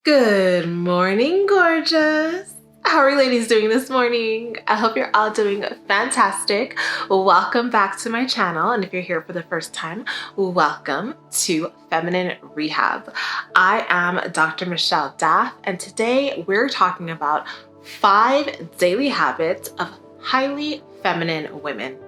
Good morning, gorgeous. How are you ladies doing this morning? I hope you're all doing fantastic. Welcome back to my channel. And if you're here for the first time, welcome to Feminine Rehab. I am Dr. Michelle Daff, and today we're talking about 5 daily habits of highly feminine women.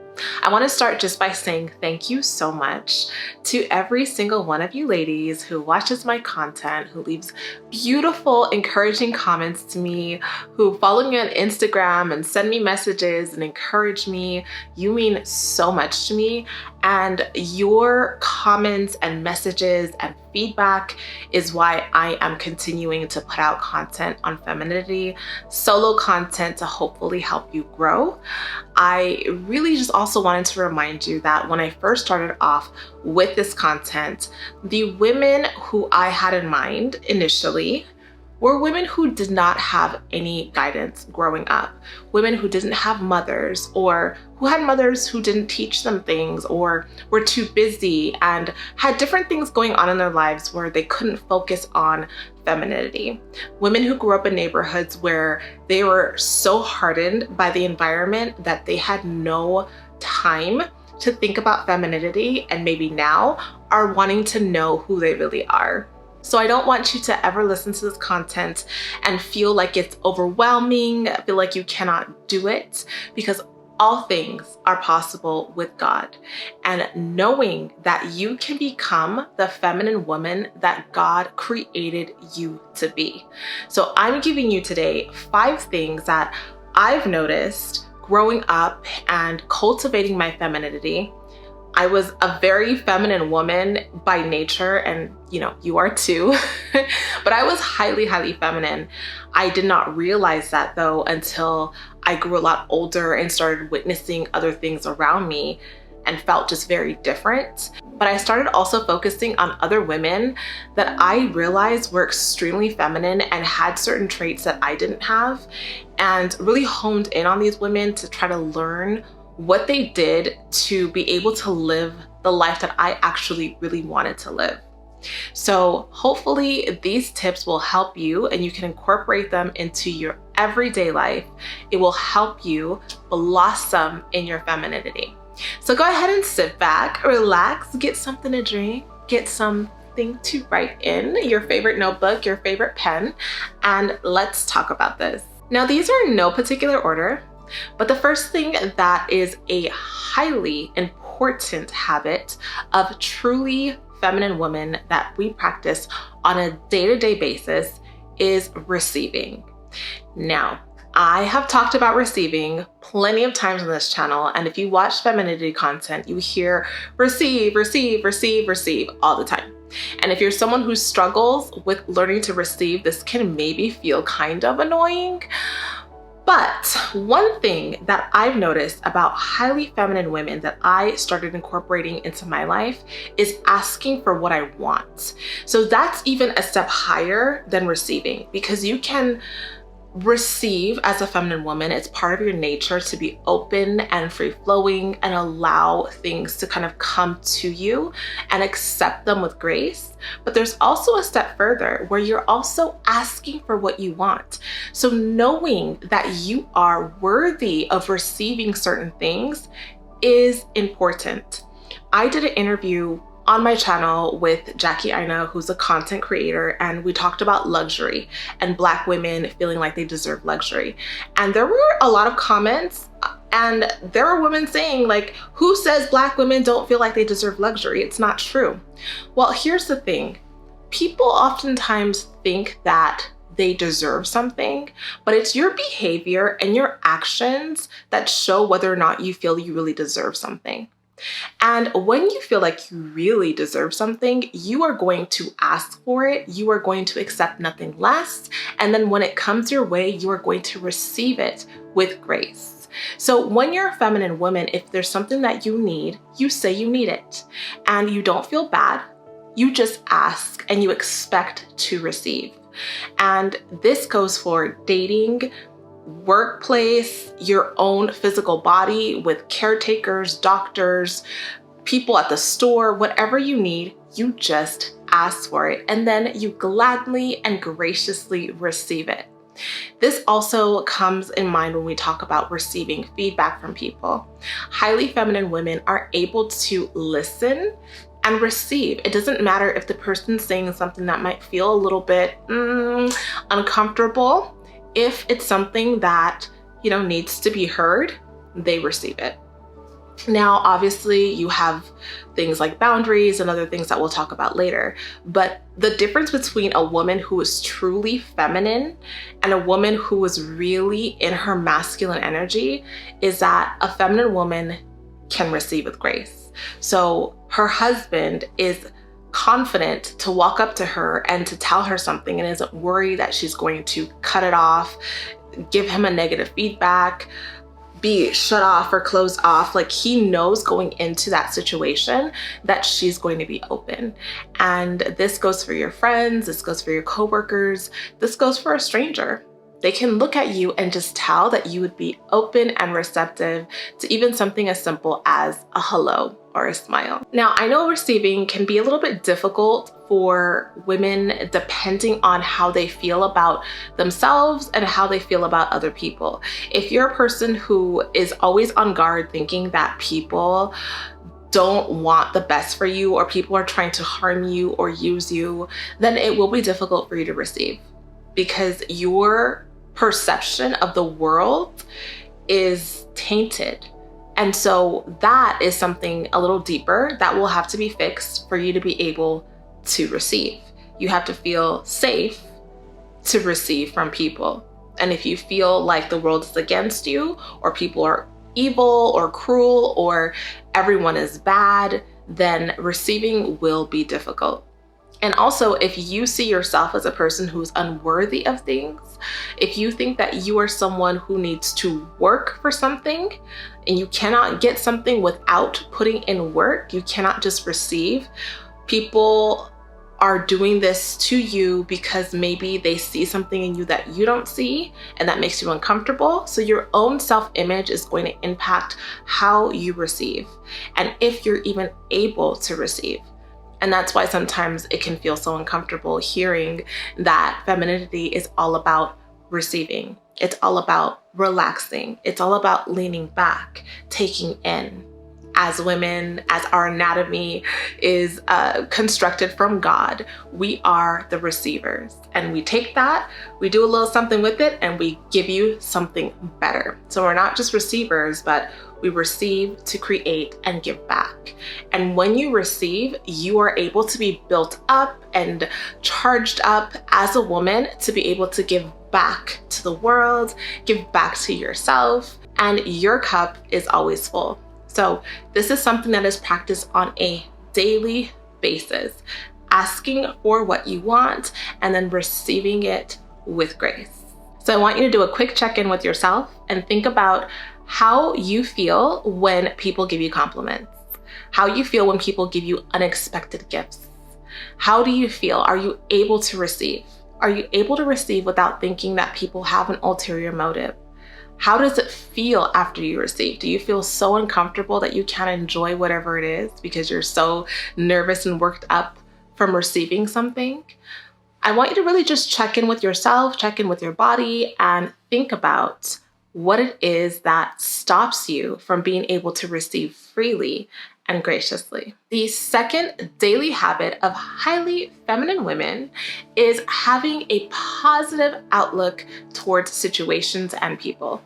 I want to start just by saying thank you so much to every single one of you ladies who watches my content, who leaves beautiful, encouraging comments to me, who follow me on Instagram and send me messages and encourage me. You mean so much to me, and your comments and messages and feedback is why I am continuing to put out content on femininity, solo content to hopefully help you grow. I really just also wanted to remind you that when I first started off with this content, the women who I had in mind initially were women who did not have any guidance growing up, women who didn't have mothers, or who had mothers who didn't teach them things, or were too busy and had different things going on in their lives where they couldn't focus on femininity. Women who grew up in neighborhoods where they were so hardened by the environment that they had no time to think about femininity, and maybe now are wanting to know who they really are. So I don't want you to ever listen to this content and feel like it's overwhelming, feel like you cannot do it, because all things are possible with God. And knowing that you can become the feminine woman that God created you to be. So I'm giving you today 5 things that I've noticed growing up and cultivating my femininity. I was a very feminine woman by nature, and you are too, but I was highly feminine. I did not realize that though until I grew a lot older and started witnessing other things around me and felt just very different. But I started also focusing on other women that I realized were extremely feminine and had certain traits that I didn't have, and really honed in on these women to try to learn what they did to be able to live the life that I actually really wanted to live. So hopefully these tips will help you and you can incorporate them into your everyday life. It will help you blossom in your femininity. So go ahead and sit back, relax, get something to drink, get something to write in, your favorite notebook, your favorite pen, and let's talk about this. Now, these are in no particular order, but the first thing that is a highly important habit of truly feminine women that we practice on a day-to-day basis is receiving. Now, I have talked about receiving plenty of times on this channel, and if you watch femininity content, you hear receive, receive, receive, receive all the time. And if you're someone who struggles with learning to receive, this can maybe feel kind of annoying. But one thing that I've noticed about highly feminine women that I started incorporating into my life is asking for what I want. So that's even a step higher than receiving, because you can receive as a feminine woman. It's part of your nature to be open and free-flowing and allow things to kind of come to you and accept them with grace. But there's also a step further where you're also asking for what you want. So knowing that you are worthy of receiving certain things is important. I did an interview on my channel with Jackie Aina, who's a content creator, and we talked about luxury and Black women feeling like they deserve luxury. And there were a lot of comments, and there were women saying, like, who says Black women don't feel like they deserve luxury? It's not true. Well, here's the thing. People oftentimes think that they deserve something, but it's your behavior and your actions that show whether or not you feel you really deserve something. And when you feel like you really deserve something, you are going to ask for it. You are going to accept nothing less. And then when it comes your way, you are going to receive it with grace. So when you're a feminine woman, if there's something that you need, you say you need it. And you don't feel bad. You just ask and you expect to receive. And this goes for dating, workplace, your own physical body with caretakers, doctors, people at the store, whatever you need, You just ask for it, and then you gladly and graciously receive it. This also comes in mind when we talk about receiving feedback from people. Highly feminine women are able to listen and receive. It doesn't matter if the person's saying something that might feel a little bit uncomfortable. If it's something that, needs to be heard, they receive it. Now, obviously, you have things like boundaries and other things that we'll talk about later. But the difference between a woman who is truly feminine and a woman who is really in her masculine energy is that a feminine woman can receive with grace. So her husband is confident to walk up to her and to tell her something and isn't worried that she's going to cut it off, give him a negative feedback, be shut off or closed off. Like, he knows going into that situation that she's going to be open. And this goes for your friends, this goes for your coworkers, this goes for a stranger. They can look at you and just tell that you would be open and receptive to even something as simple as a hello or a smile. Now, I know receiving can be a little bit difficult for women depending on how they feel about themselves and how they feel about other people. If you're a person who is always on guard thinking that people don't want the best for you or people are trying to harm you or use you, then it will be difficult for you to receive, because your perception of the world is tainted. And so that is something a little deeper that will have to be fixed for you to be able to receive. You have to feel safe to receive from people. And if you feel like the world is against you, or people are evil or cruel, or everyone is bad, then receiving will be difficult. And also, if you see yourself as a person who's unworthy of things, if you think that you are someone who needs to work for something and you cannot get something without putting in work, you cannot just receive. People are doing this to you because maybe they see something in you that you don't see, and that makes you uncomfortable. So your own self-image is going to impact how you receive, and if you're even able to receive. And that's why sometimes it can feel so uncomfortable hearing that femininity is all about receiving. It's all about relaxing. It's all about leaning back, taking in. As women, as our anatomy is constructed from God, we are the receivers. And we take that, we do a little something with it, and we give you something better. So we're not just receivers, but we receive to create and give back. And when you receive, you are able to be built up and charged up as a woman to be able to give back to the world, give back to yourself, and your cup is always full. So this is something that is practiced on a daily basis, asking for what you want and then receiving it with grace. So I want you to do a quick check-in with yourself and think about how you feel when people give you compliments, how you feel when people give you unexpected gifts. How do you feel? Are you able to receive? Are you able to receive without thinking that people have an ulterior motive? How does it feel after you receive? Do you feel so uncomfortable that you can't enjoy whatever it is because you're so nervous and worked up from receiving something? I want you to really just check in with yourself, check in with your body, and think about what it is that stops you from being able to receive freely and graciously. The second daily habit of highly feminine women is having a positive outlook towards situations and people.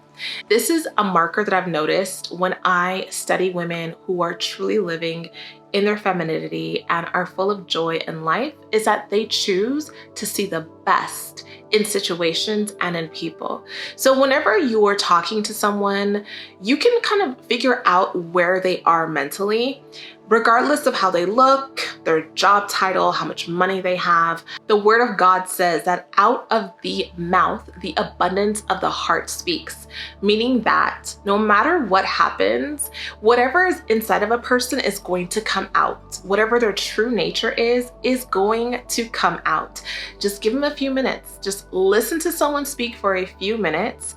This is a marker that I've noticed when I study women who are truly living in their femininity and are full of joy in life, is that they choose to see the best in situations and in people. So whenever you are talking to someone, you can kind of figure out where they are mentally, regardless of how they look, their job title, how much money they have. The word of God says that out of the mouth, the abundance of the heart speaks, meaning that no matter what happens, whatever is inside of a person is going to come out. Whatever their true nature is going to come out. Just give them a few minutes. Just listen to someone speak for a few minutes.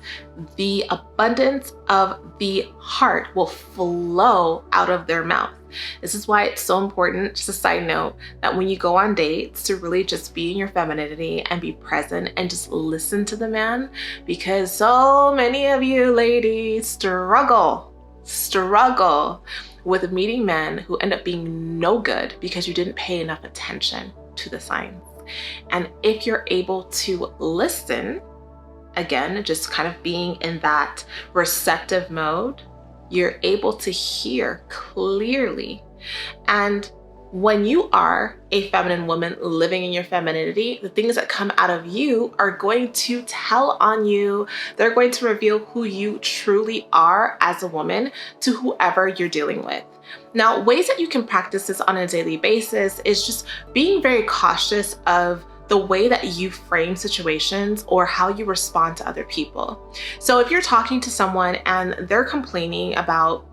The abundance of the heart will flow out of their mouth. This is why it's so important, just a side note, that when you go on dates to really just be in your femininity and be present and just listen to the man, because so many of you ladies struggle with meeting men who end up being no good because you didn't pay enough attention to the signs. And if you're able to listen, again, just kind of being in that receptive mode, you're able to hear clearly. And when you are a feminine woman living in your femininity, the things that come out of you are going to tell on you. They're going to reveal who you truly are as a woman to whoever you're dealing with. Now, ways that you can practice this on a daily basis is just being very cautious of the way that you frame situations or how you respond to other people. So if you're talking to someone and they're complaining about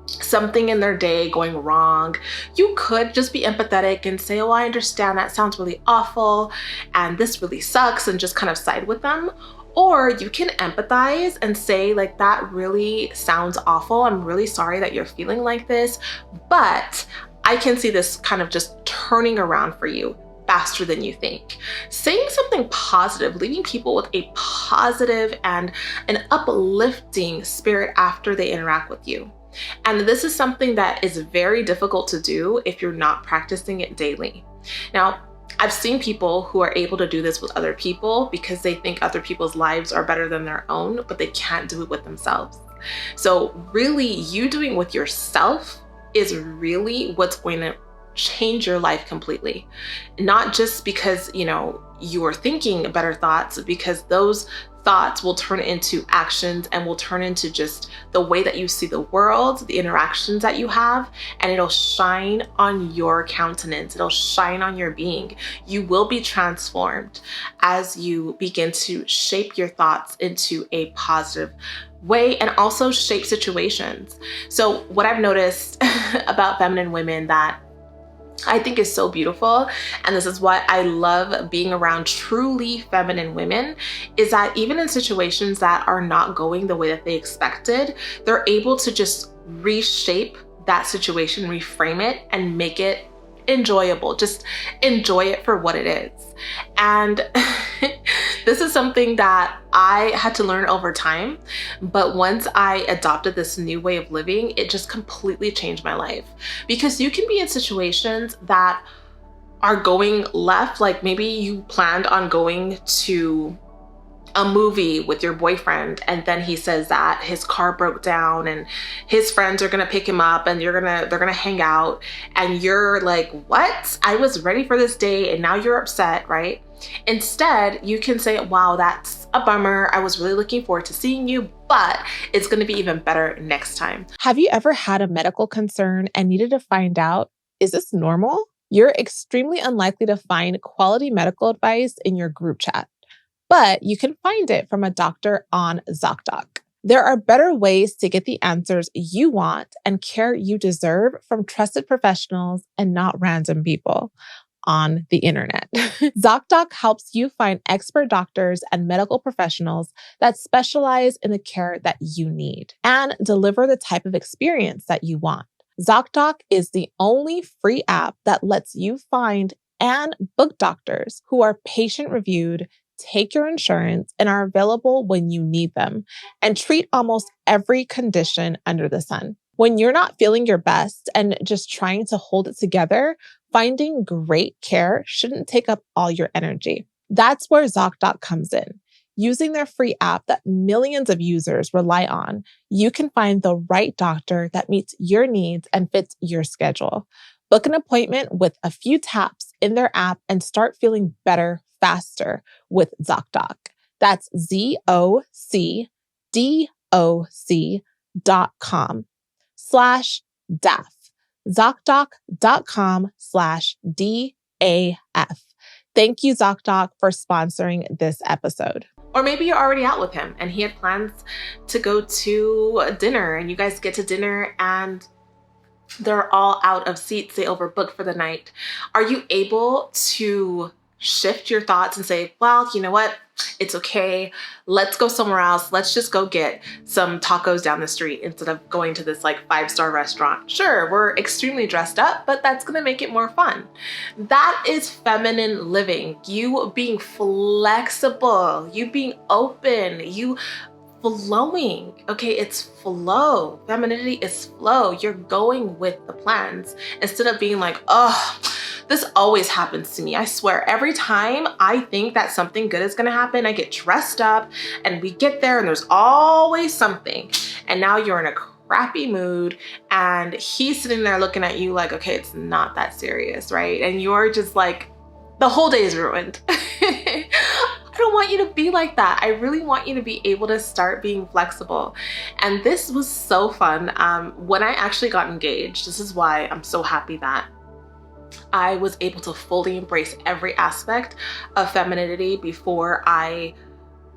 something in their day going wrong, you could just be empathetic and say, oh, I understand, that sounds really awful and this really sucks, and just kind of side with them. Or you can empathize and say, like, that really sounds awful. I'm really sorry that you're feeling like this, but I can see this kind of just turning around for you faster than you think. Saying something positive, leaving people with a positive and an uplifting spirit after they interact with you. And this is something that is very difficult to do if you're not practicing it daily. Now, I've seen people who are able to do this with other people because they think other people's lives are better than their own, but they can't do it with themselves. So really, you doing it with yourself is really what's going to change your life completely. Not just because, you know, you are thinking better thoughts, because those thoughts will turn into actions and will turn into just the way that you see the world, the interactions that you have, and it'll shine on your countenance. It'll shine on your being. You will be transformed as you begin to shape your thoughts into a positive way and also shape situations. So what I've noticed about feminine women that I think is so beautiful, and this is why I love being around truly feminine women, is that even in situations that are not going the way that they expected, they're able to just reshape that situation, reframe it, and make it enjoyable. Just enjoy it for what it is. And this is something that I had to learn over time, but once I adopted this new way of living, it just completely changed my life. Because you can be in situations that are going left, like maybe you planned on going to a movie with your boyfriend, and then he says that his car broke down and his friends are gonna pick him up and they're gonna hang out, and you're like, what? I was ready for this day and now you're upset, right? Instead, you can say, wow, that's a bummer. I was really looking forward to seeing you, but it's gonna be even better next time. Have you ever had a medical concern and needed to find out, is this normal? You're extremely unlikely to find quality medical advice in your group chat, but you can find it from a doctor on ZocDoc. There are better ways to get the answers you want and care you deserve from trusted professionals and not random people on the internet. ZocDoc helps you find expert doctors and medical professionals that specialize in the care that you need and deliver the type of experience that you want. ZocDoc is the only free app that lets you find and book doctors who are patient-reviewed, take your insurance, and are available when you need them, and treat almost every condition under the sun. When you're not feeling your best and just trying to hold it together, finding great care shouldn't take up all your energy. That's where ZocDoc comes in. Using their free app that millions of users rely on, you can find the right doctor that meets your needs and fits your schedule. Book an appointment with a few taps in their app and start feeling better faster with ZocDoc. That's ZocDoc.com/DAF. ZocDoc.com/DAF. Thank you, ZocDoc, for sponsoring this episode. Or maybe you're already out with him and he had plans to go to dinner, and you guys get to dinner and they're all out of seats. They overbooked for the night. Are you able to shift your thoughts and say, well, you know what? It's okay. Let's go somewhere else. Let's just go get some tacos down the street instead of going to this like 5-star restaurant. Sure, we're extremely dressed up, but that's gonna make it more fun. That is feminine living. You being flexible, you being open, you flowing. Okay, it's flow. Femininity is flow. You're going with the plans instead of being like, oh, this always happens to me. I swear, every time I think that something good is gonna happen, I get dressed up and we get there and there's always something. And now you're in a crappy mood and he's sitting there looking at you like, okay, it's not that serious, right? And you're just like, the whole day is ruined. I don't want you to be like that. I really want you to be able to start being flexible. And this was so fun. When I actually got engaged, this is why I'm so happy that I was able to fully embrace every aspect of femininity before I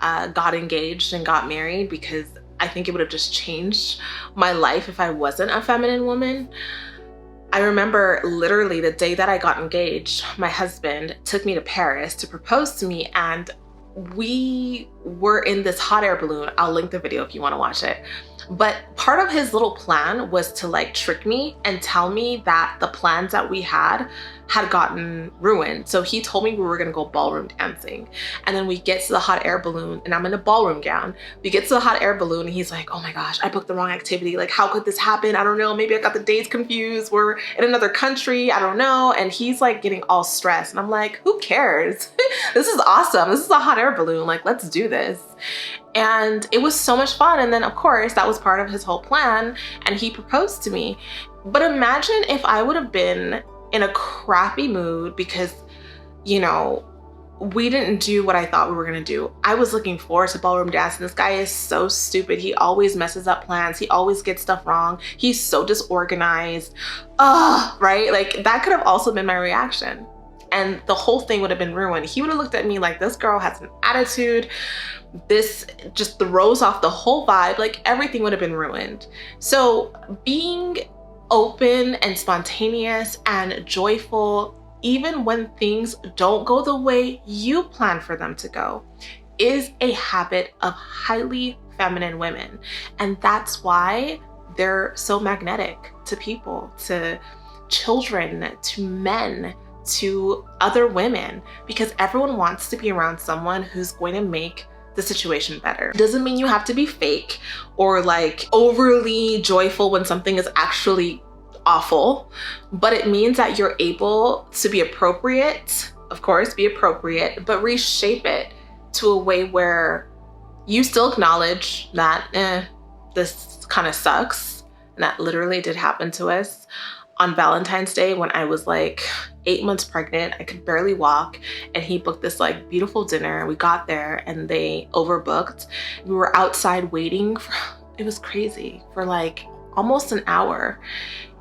got engaged and got married, because I think it would have just changed my life if I wasn't a feminine woman. I remember literally the day that I got engaged, my husband took me to Paris to propose to me, and we were in this hot air balloon. I'll link the video if you want to watch it. But part of his little plan was to like trick me and tell me that the plans that we had gotten ruined. So he told me we were gonna go ballroom dancing. And then we get to the hot air balloon and I'm in a ballroom gown. We get to the hot air balloon and he's like, oh my gosh, I booked the wrong activity. Like, how could this happen? I don't know. Maybe I got the dates confused. We're in another country. I don't know. And he's like getting all stressed. And I'm like, who cares? This is awesome. This is a hot air balloon. Like, let's do this. And it was so much fun. And then of course that was part of his whole plan and he proposed to me. But imagine if I would have been in a crappy mood because, you know, we didn't do what I thought we were gonna do. I was looking forward to ballroom dancing. This guy is so stupid. He always messes up plans. He always gets stuff wrong. He's so disorganized. Right? Like that could have also been my reaction. And the whole thing would have been ruined. He would have looked at me like, this girl has an attitude. This just throws off the whole vibe. Like everything would have been ruined. So being open and spontaneous and joyful, even when things don't go the way you plan for them to go, is a habit of highly feminine women. And that's why they're so magnetic to people, to children, to men, to other women, because everyone wants to be around someone who's going to make the situation better. Doesn't mean you have to be fake or like overly joyful when something is actually awful, but it means that you're able to be appropriate, of course, be appropriate, but reshape it to a way where you still acknowledge that this kind of sucks. And that literally did happen to us on Valentine's Day when I was like 8 months pregnant. I could barely walk and he booked this like beautiful dinner. We got there and they overbooked. We were outside waiting for, it was crazy, for like almost an hour.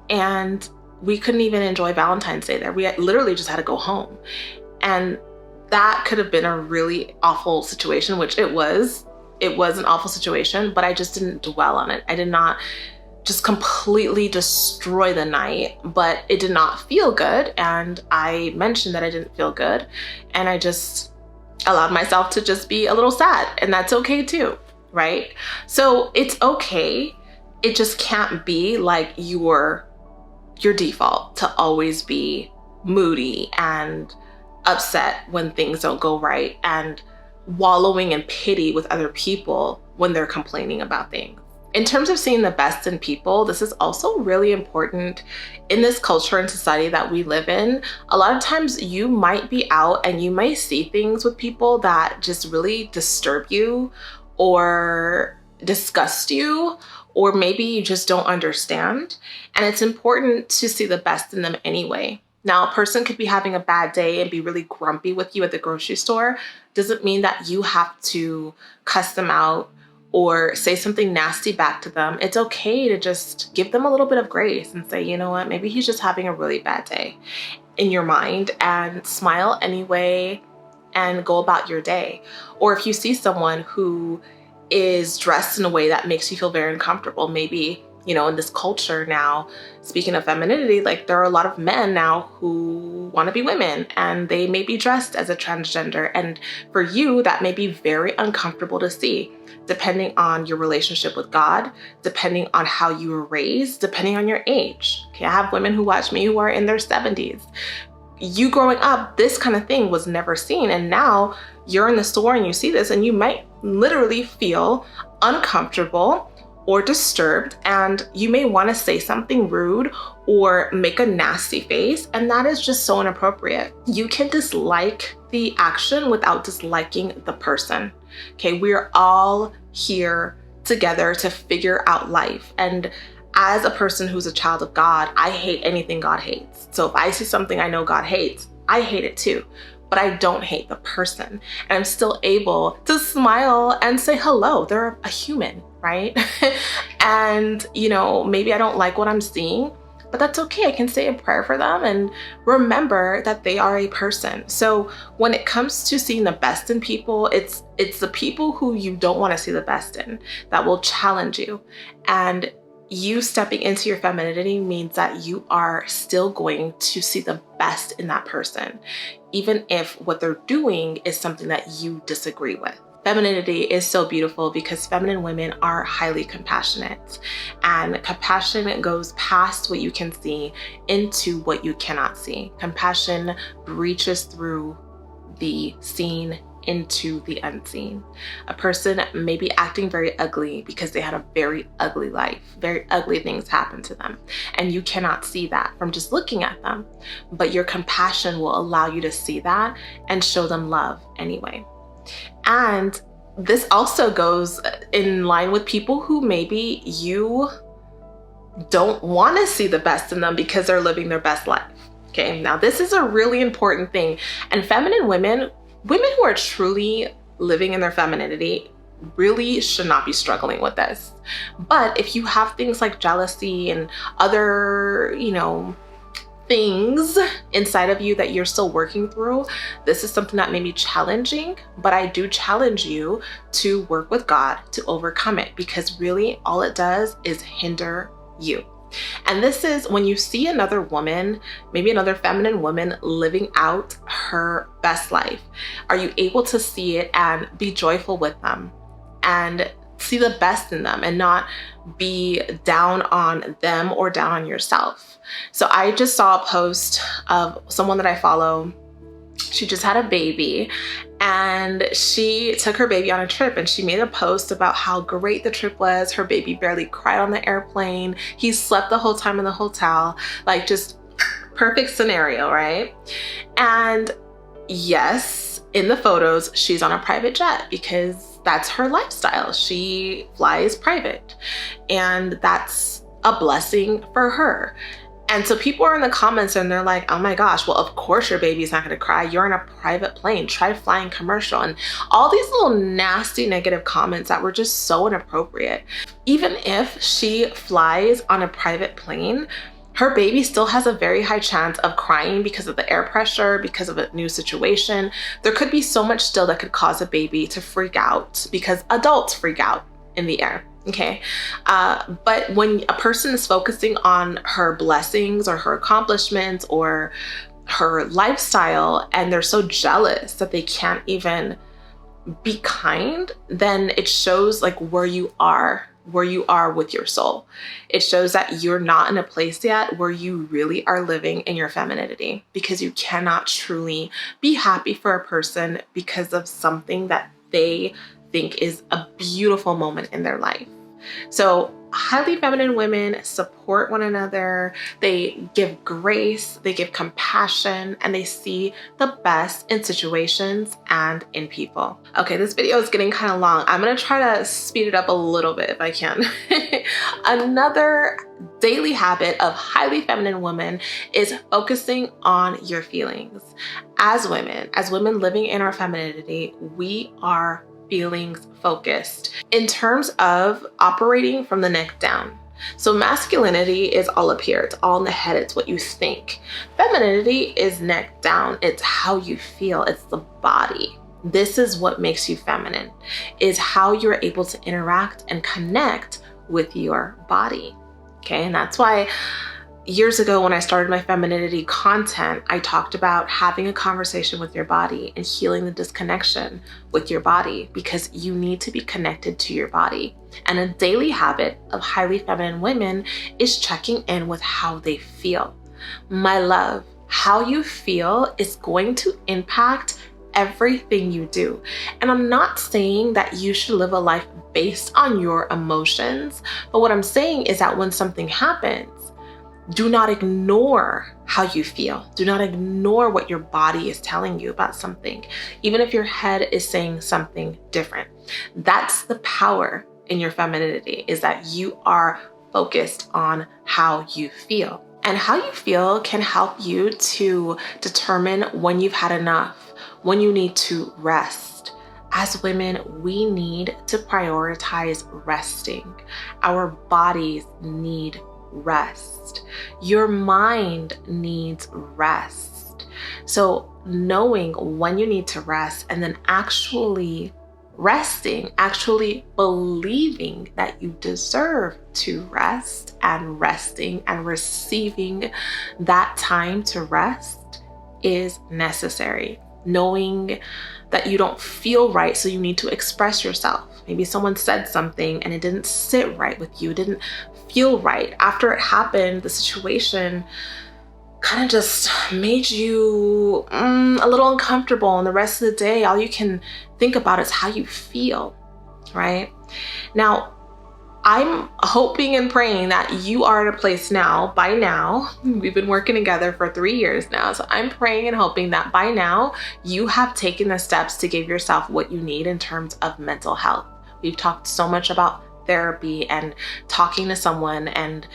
And we couldn't even enjoy Valentine's Day there. We literally just had to go home. And that could have been a really awful situation, which it was. It was an awful situation, but I just didn't dwell on it. I did not just completely destroy the night, but it did not feel good. And I mentioned that I didn't feel good. And I just allowed myself to just be a little sad, and that's okay too, right? So it's okay. It just can't be like your default to always be moody and upset when things don't go right and wallowing in pity with other people when they're complaining about things. In terms of seeing the best in people, this is also really important in this culture and society that we live in. A lot of times you might be out and you might see things with people that just really disturb you or disgust you, or maybe you just don't understand. And it's important to see the best in them anyway. Now, a person could be having a bad day and be really grumpy with you at the grocery store. Doesn't mean that you have to cuss them out or say something nasty back to them. It's okay to just give them a little bit of grace and say, you know what, maybe he's just having a really bad day in your mind, and smile anyway and go about your day. Or if you see someone who is dressed in a way that makes you feel very uncomfortable, maybe in this culture now, speaking of femininity, like there are a lot of men now who want to be women and they may be dressed as a transgender. And for you, that may be very uncomfortable to see, depending on your relationship with God, depending on how you were raised, depending on your age. Okay, I have women who watch me who are in their 70s. You growing up, this kind of thing was never seen. And now you're in the store and you see this and you might literally feel uncomfortable or disturbed, and you may want to say something rude or make a nasty face, and that is just so inappropriate. You can dislike the action without disliking the person. Okay, we're all here together to figure out life, and as a person who's a child of God, I hate anything God hates. So if I see something I know God hates, I hate it too. But I don't hate the person. And I'm still able to smile and say hello. They're a human, right? And, maybe I don't like what I'm seeing, but that's okay. I can say a prayer for them and remember that they are a person. So when it comes to seeing the best in people, it's the people who you don't want to see the best in that will challenge you. And you stepping into your femininity means that you are still going to see the best in that person, even if what they're doing is something that you disagree with. Femininity is so beautiful because feminine women are highly compassionate, and compassion goes past what you can see into what you cannot see. Compassion breaches through the seen into the unseen. A person may be acting very ugly because they had a very ugly life. Very ugly things happen to them. And you cannot see that from just looking at them. But your compassion will allow you to see that and show them love anyway. And this also goes in line with people who maybe you don't want to see the best in them because they're living their best life. Okay, now this is a really important thing. And feminine women who are truly living in their femininity really should not be struggling with this. But if you have things like jealousy and other, things inside of you that you're still working through, this is something that may be challenging, but I do challenge you to work with God to overcome it, because really all it does is hinder you. And this is when you see another woman, maybe another feminine woman living out her best life. Are you able to see it and be joyful with them and see the best in them and not be down on them or down on yourself? So I just saw a post of someone that I follow. She just had a baby and she took her baby on a trip, and she made a post about how great the trip was. Her baby barely cried on the airplane. He slept the whole time in the hotel, like just perfect scenario, right? And yes, in the photos, she's on a private jet because that's her lifestyle. She flies private, and that's a blessing for her. And so people are in the comments and they're like, oh my gosh, well, of course your baby's not gonna cry. You're in a private plane, try flying commercial. And all these little nasty negative comments that were just so inappropriate. Even if she flies on a private plane, her baby still has a very high chance of crying because of the air pressure, because of a new situation. There could be so much still that could cause a baby to freak out because adults freak out in the air. Okay. But when a person is focusing on her blessings or her accomplishments or her lifestyle, and they're so jealous that they can't even be kind, then it shows like where you are with your soul. It shows that you're not in a place yet where you really are living in your femininity, because you cannot truly be happy for a person because of something that they think is a beautiful moment in their life. So highly feminine women support one another. They give grace, they give compassion, and they see the best in situations and in people. Okay, this video is getting kind of long. I'm gonna try to speed it up a little bit if I can. Another daily habit of highly feminine women is focusing on your feelings. As women living in our femininity, we are feelings focused in terms of operating from the neck down. So masculinity is all up here. It's all in the head. It's what you think. Femininity is neck down. It's how you feel. It's the body. This is what makes you feminine, is how you're able to interact and connect with your body. Okay, and that's why years ago when I started my femininity content, I talked about having a conversation with your body and healing the disconnection with your body, because you need to be connected to your body. And a daily habit of highly feminine women is checking in with how they feel. My love, how you feel is going to impact everything you do. And I'm not saying that you should live a life based on your emotions, but what I'm saying is that when something happens, do not ignore how you feel. Do not ignore what your body is telling you about something, even if your head is saying something different. That's the power in your femininity, is that you are focused on how you feel. And how you feel can help you to determine when you've had enough, when you need to rest. As women, we need to prioritize resting. Our bodies need rest. Your mind needs rest. So knowing when you need to rest and then actually resting, actually believing that you deserve to rest, and resting and receiving that time to rest is necessary. Knowing that you don't feel right, so you need to express yourself. Maybe someone said something and it didn't sit right with you, it didn't feel right. After it happened, the situation kind of just made you a little uncomfortable, and the rest of the day, all you can think about is how you feel, right? Now, I'm hoping and praying that you are at a place now, by now, we've been working together for 3 years now, so I'm praying and hoping that by now you have taken the steps to give yourself what you need in terms of mental health. We've talked so much about therapy and talking to someone and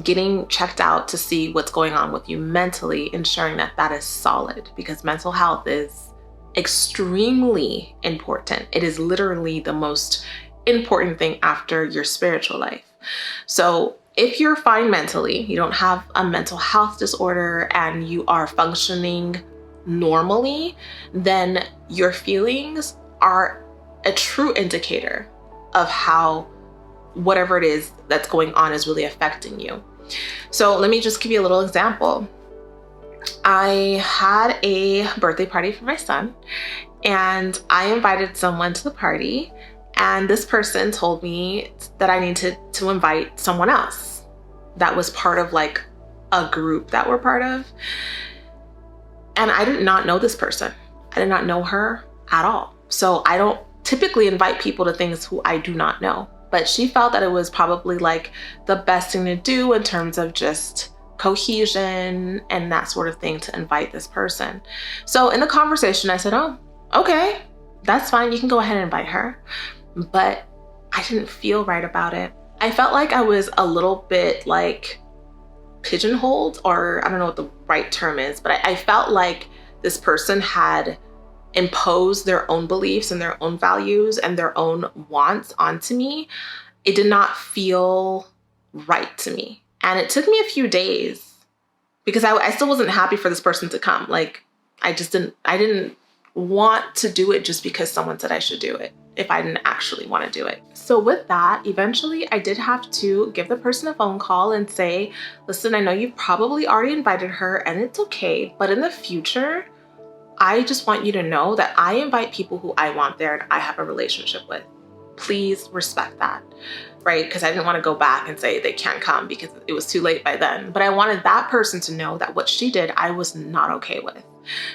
getting checked out to see what's going on with you mentally, ensuring that that is solid, because mental health is extremely important. It is literally the most important thing after your spiritual life. So if you're fine mentally, you don't have a mental health disorder, and you are functioning normally, then your feelings are a true indicator of how whatever it is that's going on is really affecting you. So let me just give you a little example. I had a birthday party for my son, and I invited someone to the party, and this person told me that I needed to invite someone else that was part of like a group that we're part of. And I did not know this person. I did not know her at all. So I don't typically invite people to things who I do not know. But she felt that it was probably like the best thing to do in terms of just cohesion and that sort of thing, to invite this person. So in the conversation, I said, oh, okay, that's fine. You can go ahead and invite her. But I didn't feel right about it. I felt like I was a little bit like pigeonholed, or I don't know what the right term is, but I felt like this person had imposed their own beliefs and their own values and their own wants onto me. It did not feel right to me. And it took me a few days, because I still wasn't happy for this person to come. Like, I didn't want to do it just because someone said I should do it, if I didn't actually want to do it. So with that, eventually I did have to give the person a phone call and say, listen, I know you've probably already invited her and it's okay, but in the future, I just want you to know that I invite people who I want there and I have a relationship with. Please respect that, right? Because I didn't want to go back and say they can't come because it was too late by then. But I wanted that person to know that what she did, I was not okay with.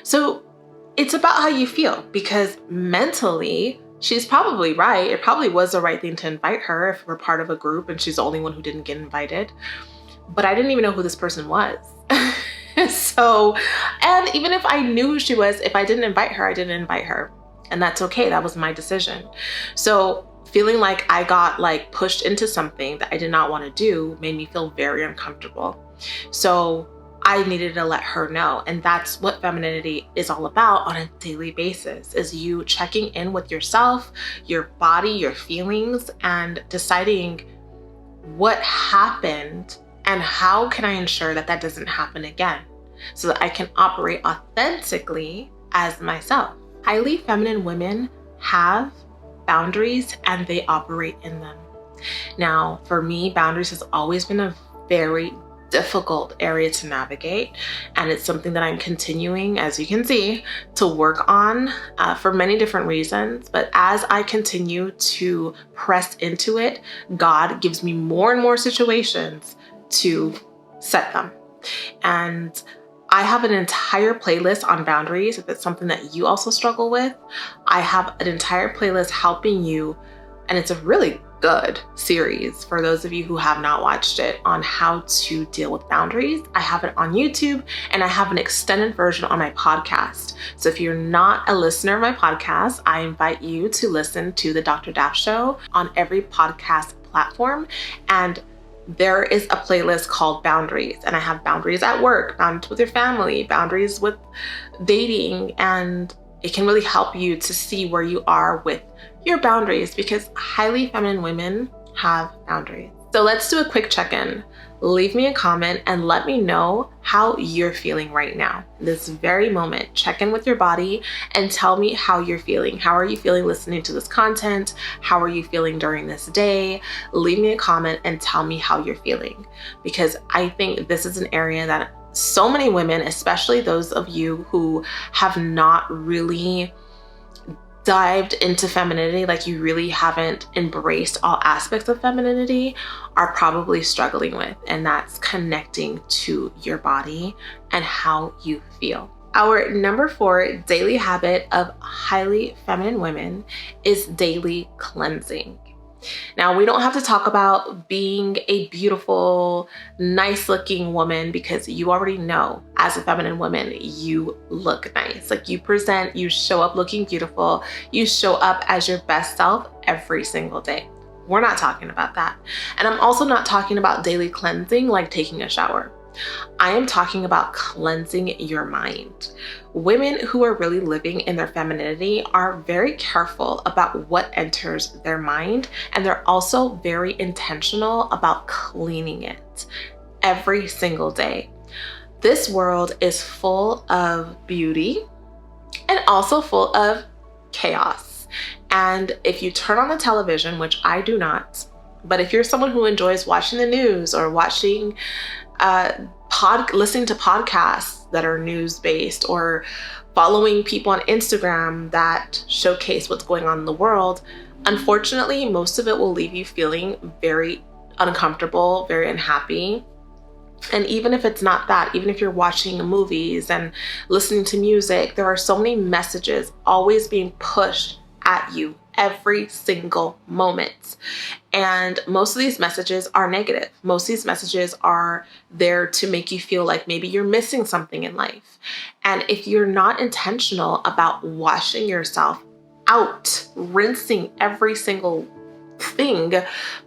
So it's about how you feel, because mentally, she's probably right. It probably was the right thing to invite her if we're part of a group and she's the only one who didn't get invited. But I didn't even know who this person was. So, and even if I knew who she was, if I didn't invite her, I didn't invite her. And that's okay. That was my decision. So feeling like I got like pushed into something that I did not want to do made me feel very uncomfortable. So I needed to let her know. And that's what femininity is all about on a daily basis, is you checking in with yourself, your body, your feelings, and deciding what happened and how can I ensure that that doesn't happen again, so that I can operate authentically as myself. Highly feminine women have boundaries and they operate in them. Now, for me, boundaries has always been a very difficult area to navigate, and it's something that I'm continuing, as you can see, to work on for many different reasons. But as I continue to press into it, God gives me more and more situations to set them. And I have an entire playlist on boundaries. If it's something that you also struggle with, I have an entire playlist helping you, and it's a really good series for those of you who have not watched it, on how to deal with boundaries. I have it on YouTube, and I have an extended version on my podcast. So if you're not a listener of my podcast, I invite you to listen to the Dr. Daff Show on every podcast platform. And there is a playlist called Boundaries, and I have boundaries at work, boundaries with your family, boundaries with dating, and it can really help you to see where you are with your boundaries, because highly feminine women have boundaries. So let's do a quick check-in. Leave me a comment and let me know how you're feeling right now. This very moment, check in with your body and tell me how you're feeling. How are you feeling listening to this content? How are you feeling during this day? Leave me a comment and tell me how you're feeling, because I think this is an area that so many women, especially those of you who have not really dived into femininity, like you really haven't embraced all aspects of femininity, are probably struggling with, and that's connecting to your body and how you feel. Our number 4 daily habit of highly feminine women is daily cleansing. Now, we don't have to talk about being a beautiful, nice looking woman, because you already know as a feminine woman, you look nice. Like, you present, you show up looking beautiful, you show up as your best self every single day. We're not talking about that. And I'm also not talking about daily cleansing like taking a shower. I am talking about cleansing your mind. Women who are really living in their femininity are very careful about what enters their mind, and they're also very intentional about cleaning it every single day. This world is full of beauty and also full of chaos. And if you turn on the television, which I do not, but if you're someone who enjoys watching the news or watching listening to podcasts that are news-based, or following people on Instagram that showcase what's going on in the world, unfortunately, most of it will leave you feeling very uncomfortable, very unhappy. And even if it's not that, even if you're watching movies and listening to music, there are so many messages always being pushed at you every single moment. And most of these messages are negative. Most of these messages are there to make you feel like maybe you're missing something in life. And if you're not intentional about washing yourself out, rinsing every single thing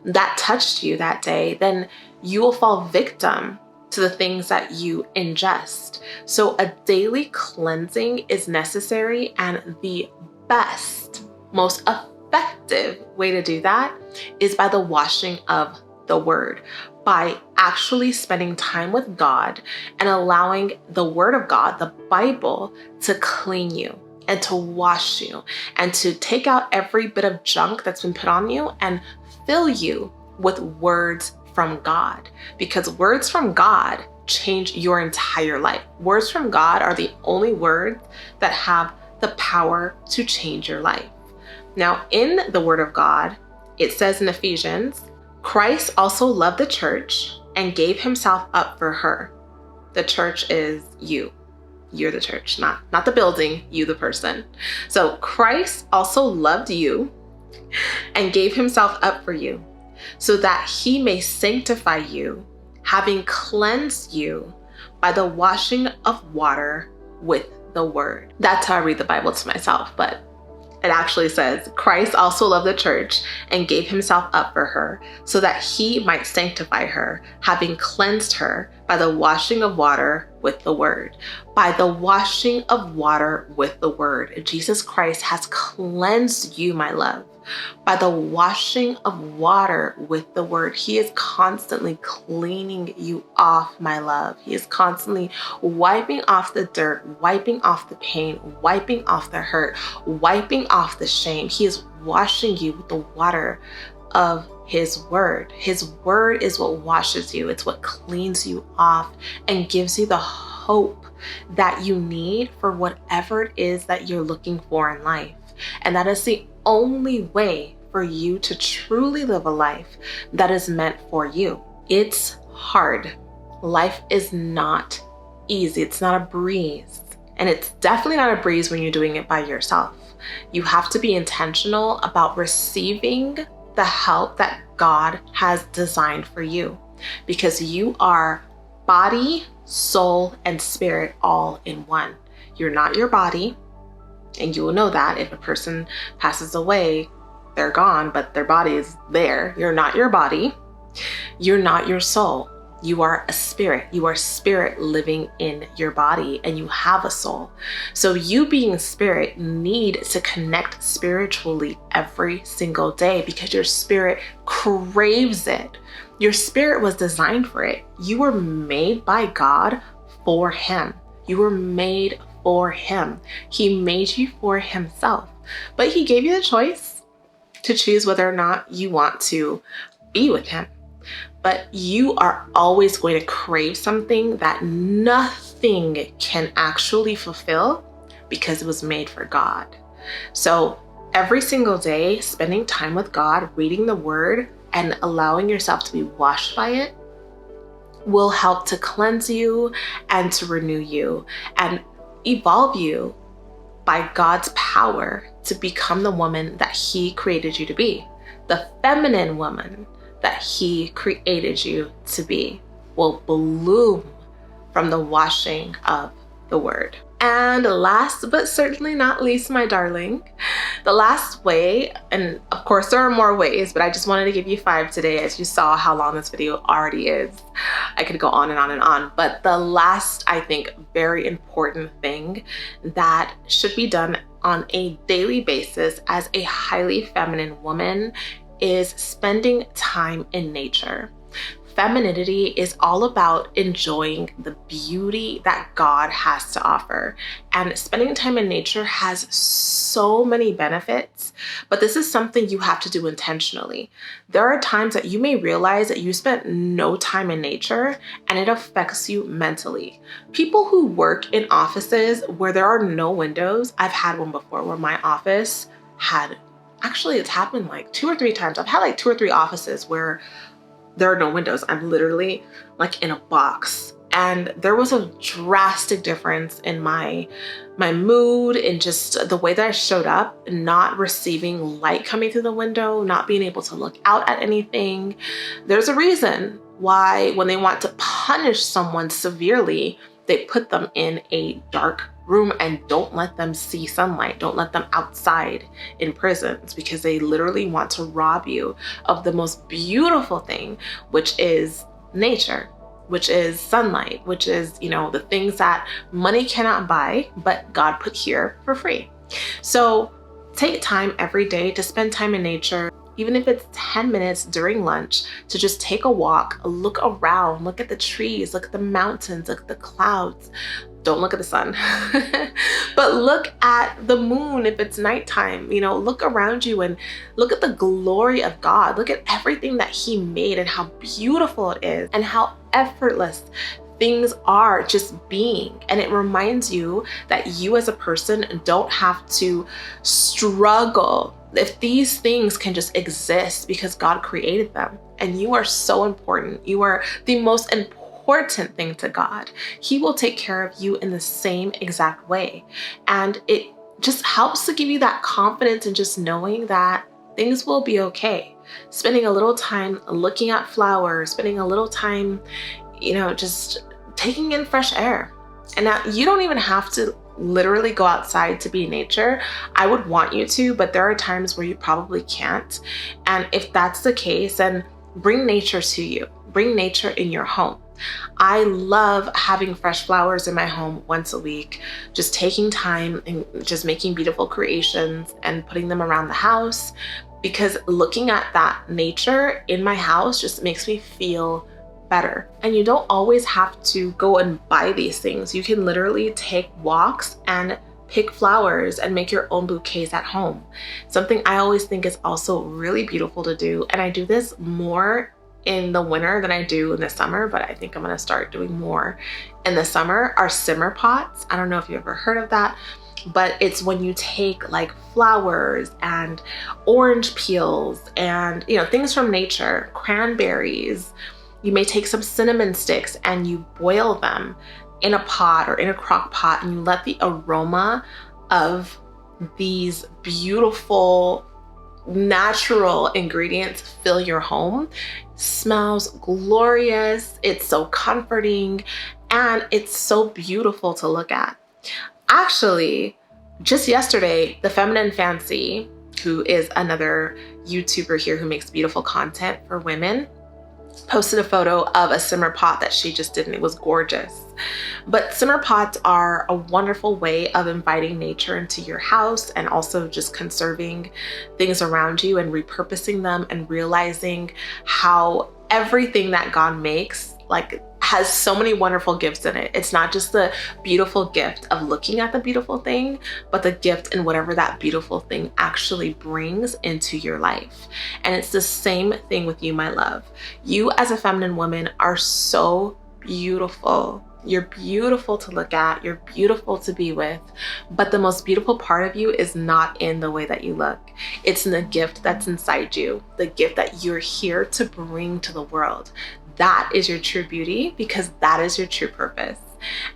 that touched you that day, then you will fall victim to the things that you ingest. So a daily cleansing is necessary, and the best, most effective way to do that is by the washing of the word, by actually spending time with God and allowing the word of God, the Bible, to clean you and to wash you and to take out every bit of junk that's been put on you and fill you with words from God, because words from God change your entire life. Words from God are the only words that have the power to change your life. Now, in the Word of God, it says in Ephesians, Christ also loved the church and gave himself up for her. The church is you. You're the church, not the building, you the person. So Christ also loved you and gave himself up for you, so that he may sanctify you, having cleansed you by the washing of water with the word. That's how I read the Bible to myself, but it actually says, Christ also loved the church and gave himself up for her, so that he might sanctify her, having cleansed her by the washing of water with the word. By the washing of water with the word. Jesus Christ has cleansed you, my love. By the washing of water with the word. He is constantly cleaning you off, my love. He is constantly wiping off the dirt, wiping off the pain, wiping off the hurt, wiping off the shame. He is washing you with the water of His word. His word is what washes you. It's what cleans you off and gives you the hope that you need for whatever it is that you're looking for in life. And that is the only way for you to truly live a life that is meant for you. It's hard. Life is not easy. It's not a breeze. And it's definitely not a breeze when you're doing it by yourself. You have to be intentional about receiving the help that God has designed for you, because you are body, soul, and spirit all in one. You're not your body, and you will know that if a person passes away, they're gone, but their body is there. You're not your body. You're not your soul. You are a spirit. You are spirit living in your body, and you have a soul. So you being spirit need to connect spiritually every single day, because your spirit craves it. Your spirit was designed for it. You were made by God for Him. You were made for Him. He made you for Himself, but He gave you the choice to choose whether or not you want to be with Him. But you are always going to crave something that nothing can actually fulfill, because it was made for God. So every single day, spending time with God, reading the Word, and allowing yourself to be washed by it will help to cleanse you and to renew you and evolve you by God's power to become the woman that He created you to be. The feminine woman that He created you to be will bloom from the washing of the Word. And last but certainly not least, my darling, the last way, and of course there are more ways, but I just wanted to give you 5 today, as you saw how long this video already is. I could go on and on and on, but the last, I think, very important thing that should be done on a daily basis as a highly feminine woman is spending time in nature. Femininity is all about enjoying the beauty that God has to offer. And spending time in nature has so many benefits, but this is something you have to do intentionally. There are times that you may realize that you spent no time in nature and it affects you mentally. People who work in offices where there are no windows, I've had one before where my office had, actually it's happened like 2 or 3 times. I've had like 2 or 3 offices where there are no windows. I'm literally like in a box. And there was a drastic difference in my mood and just the way that I showed up, not receiving light coming through the window, not being able to look out at anything. There's a reason why when they want to punish someone severely, they put them in a dark room and don't let them see sunlight, don't let them outside in prisons, because they literally want to rob you of the most beautiful thing, which is nature, which is sunlight, which is, you know, the things that money cannot buy, but God put here for free. So take time every day to spend time in nature, even if it's 10 minutes during lunch, to just take a walk, look around, look at the trees, look at the mountains, look at the clouds. Don't look at the sun, but look at the moon if it's nighttime. You know, look around you and look at the glory of God. Look at everything that He made and how beautiful it is and how effortless things are just being. And it reminds you that you as a person don't have to struggle if these things can just exist because God created them. And you are so important. You are the most important thing to God. He will take care of you in the same exact way. And it just helps to give you that confidence and just knowing that things will be okay. Spending a little time looking at flowers, spending a little time, you know, just taking in fresh air. And now you don't even have to literally go outside to be in nature. I would want you to, but there are times where you probably can't. And if that's the case, then bring nature to you. Bring nature in your home. I love having fresh flowers in my home once a week, just taking time and just making beautiful creations and putting them around the house, because looking at that nature in my house just makes me feel better. And you don't always have to go and buy these things. You can literally take walks and pick flowers and make your own bouquets at home. Something I always think is also really beautiful to do, and I do this more in the winter than I do in the summer, but I think I'm gonna start doing more in the summer, are simmer pots. I don't know if you've ever heard of that, but it's when you take like flowers and orange peels and things from nature, cranberries. You may take some cinnamon sticks and you boil them in a pot or in a crock pot, and you let the aroma of these beautiful natural ingredients fill your home. Smells glorious. It's so comforting and it's so beautiful to look at. Actually, just yesterday, the Feminine Fancy, who is another YouTuber here who makes beautiful content for women, posted a photo of a simmer pot that she just did, and it was gorgeous. But simmer pots are a wonderful way of inviting nature into your house and also just conserving things around you and repurposing them and realizing how everything that God makes has so many wonderful gifts in it. It's not just the beautiful gift of looking at the beautiful thing, but the gift in whatever that beautiful thing actually brings into your life. And it's the same thing with you, my love. You as a feminine woman are so beautiful. You're beautiful to look at, you're beautiful to be with, but the most beautiful part of you is not in the way that you look. It's in the gift that's inside you, the gift that you're here to bring to the world. That is your true beauty, because that is your true purpose.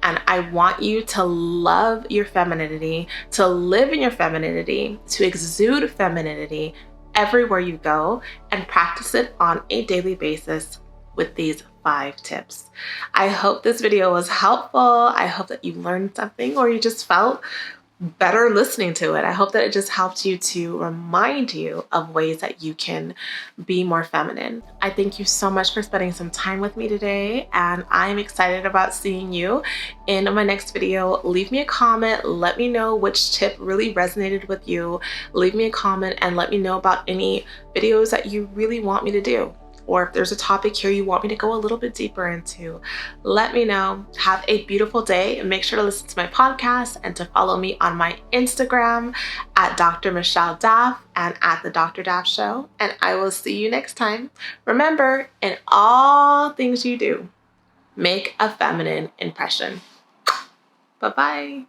And I want you to love your femininity, to live in your femininity, to exude femininity everywhere you go, and practice it on a daily basis with these 5 tips. I hope this video was helpful. I hope that you learned something or you just felt better listening to it. I hope that it just helped you to remind you of ways that you can be more feminine. I thank you so much for spending some time with me today, and I'm excited about seeing you in my next video. Leave me a comment. Let me know which tip really resonated with you. Leave me a comment and let me know about any videos that you really want me to do. Or if there's a topic here you want me to go a little bit deeper into, let me know. Have a beautiful day, and make sure to listen to my podcast and to follow me on my Instagram at Dr. Michelle Daff and at The Dr. Daff Show. And I will see you next time. Remember, in all things you do, make a feminine impression. Bye-bye.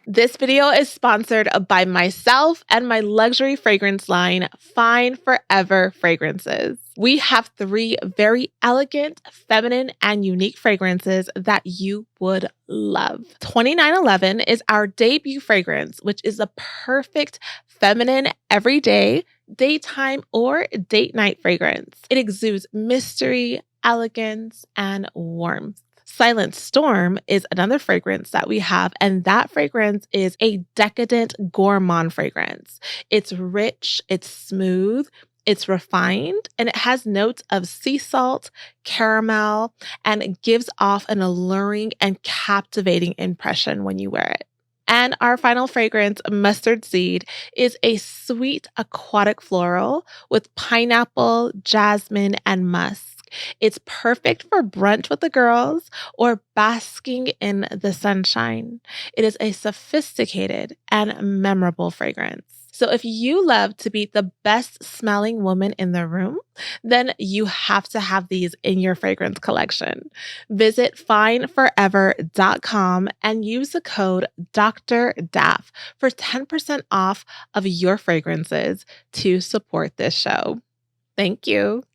This video is sponsored by myself and my luxury fragrance line, Fine Forever Fragrances. We have 3 very elegant, feminine, and unique fragrances that you would love. 2911 is our debut fragrance, which is a perfect feminine everyday, daytime, or date night fragrance. It exudes mystery, elegance, and warmth. Silent Storm is another fragrance that we have, and that fragrance is a decadent gourmand fragrance. It's rich, it's smooth, it's refined, and it has notes of sea salt, caramel, and it gives off an alluring and captivating impression when you wear it. And our final fragrance, Mustard Seed, is a sweet aquatic floral with pineapple, jasmine, and musk. It's perfect for brunch with the girls or basking in the sunshine. It is a sophisticated and memorable fragrance. So if you love to be the best smelling woman in the room, then you have to have these in your fragrance collection. Visit fineforever.com and use the code Dr. Daff for 10% off of your fragrances to support this show. Thank you.